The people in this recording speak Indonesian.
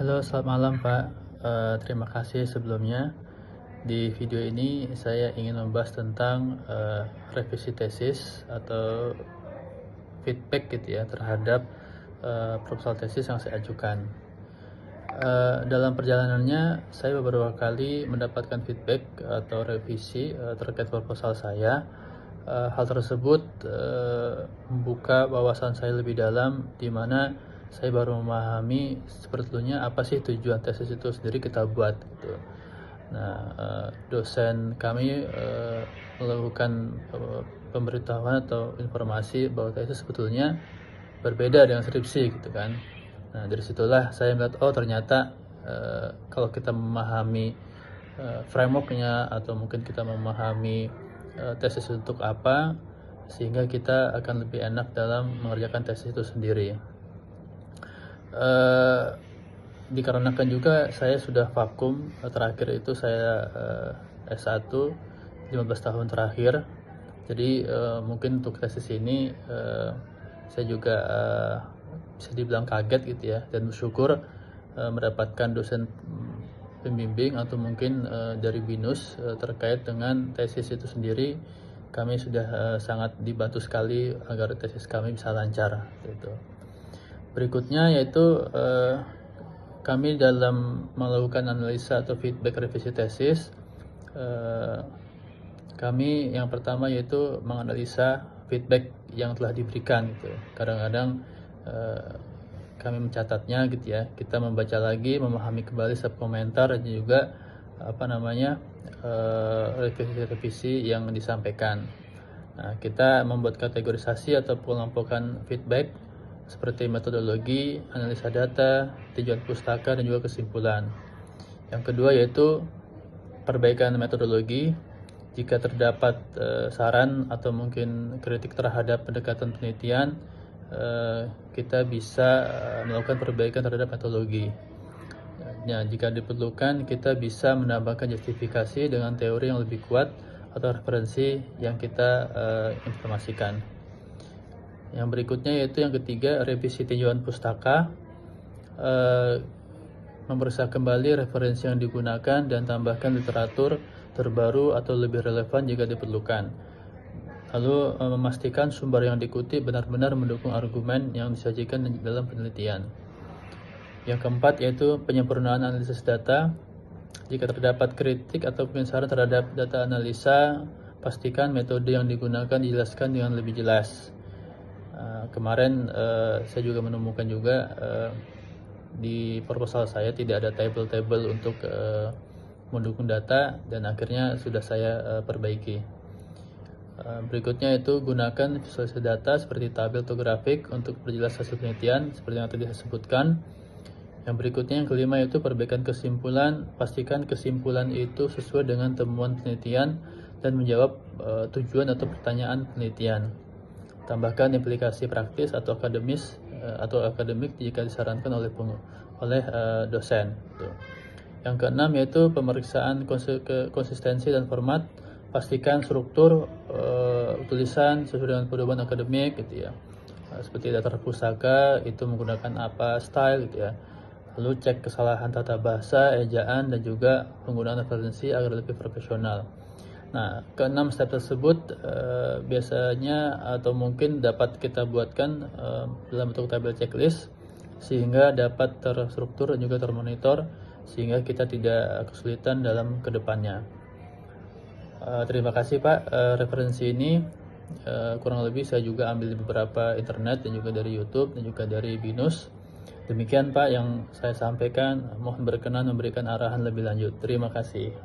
Halo, selamat malam Pak. Terima kasih sebelumnya. Di video ini saya ingin membahas tentang revisi tesis atau feedback gitu ya terhadap proposal tesis yang saya ajukan. Dalam perjalanannya saya beberapa kali mendapatkan feedback atau revisi terkait proposal saya. Hal tersebut membuka wawasan saya lebih dalam, di mana saya baru memahami sebetulnya apa sih tujuan tesis itu sendiri kita buat gitu. Nah, dosen kami melakukan pemberitahuan atau informasi bahwa tesis sebetulnya berbeda dengan skripsi gitu kan. Nah, dari situlah saya melihat, oh ternyata kalau kita memahami frameworknya atau mungkin kita memahami tesis untuk apa, sehingga kita akan lebih enak dalam mengerjakan tesis itu sendiri. Dikarenakan juga saya sudah vakum, terakhir itu saya S1 15 tahun terakhir. Jadi mungkin untuk tesis ini saya juga bisa dibilang kaget gitu ya, dan bersyukur mendapatkan dosen pembimbing atau mungkin dari BINUS terkait dengan tesis itu sendiri. Kami sudah sangat dibantu sekali agar tesis kami bisa lancar gitu. Berikutnya yaitu kami dalam melakukan analisa atau feedback revisi tesis, kami yang pertama yaitu menganalisa feedback yang telah diberikan gitu. Kadang-kadang kami mencatatnya gitu ya, kita membaca lagi, memahami kembali setiap komentar dan juga revisi yang disampaikan. Nah, kita membuat kategorisasi atau pengelompokan feedback seperti metodologi, analisa data, tujuan pustaka, dan juga kesimpulan. Yang kedua yaitu perbaikan metodologi. Jika terdapat saran atau mungkin kritik terhadap pendekatan penelitian, kita bisa melakukan perbaikan terhadap metodologi. Nah, jika diperlukan, kita bisa menambahkan justifikasi dengan teori yang lebih kuat atau referensi yang kita informasikan. Yang berikutnya yaitu yang ketiga, revisi tinjauan pustaka. Memeriksa kembali referensi yang digunakan dan tambahkan literatur terbaru atau lebih relevan jika diperlukan. Lalu memastikan sumber yang diikuti benar-benar mendukung argumen yang disajikan dalam penelitian. Yang keempat yaitu penyempurnaan analisis data. Jika terdapat kritik atau saran terhadap data analisa, pastikan metode yang digunakan dijelaskan dengan lebih jelas. Kemarin saya juga menemukan juga di proposal saya tidak ada table-table untuk mendukung data, dan akhirnya sudah saya perbaiki. Berikutnya itu gunakan visualisasi data seperti tabel atau grafik untuk perjelas hasil penelitian seperti yang tadi saya sebutkan. Yang berikutnya yang kelima yaitu perbaikan kesimpulan. Pastikan kesimpulan itu sesuai dengan temuan penelitian dan menjawab tujuan atau pertanyaan penelitian. Tambahkan implikasi praktis atau akademis atau akademik jika disarankan oleh dosen. Yang keenam yaitu pemeriksaan konsistensi dan format. Pastikan struktur tulisan sesuai dengan pedoman akademik gitu ya. Seperti daftar pustaka itu menggunakan apa style gitu ya. Lalu cek kesalahan tata bahasa, ejaan, dan juga penggunaan referensi agar lebih profesional. Nah, keenam step tersebut biasanya atau mungkin dapat kita buatkan dalam bentuk tabel checklist sehingga dapat terstruktur dan juga termonitor sehingga kita tidak kesulitan dalam kedepannya. Terima kasih Pak. Referensi ini kurang lebih saya juga ambil di beberapa internet dan juga dari YouTube dan juga dari BINUS. Demikian Pak yang saya sampaikan. Mohon berkenan memberikan arahan lebih lanjut. Terima kasih.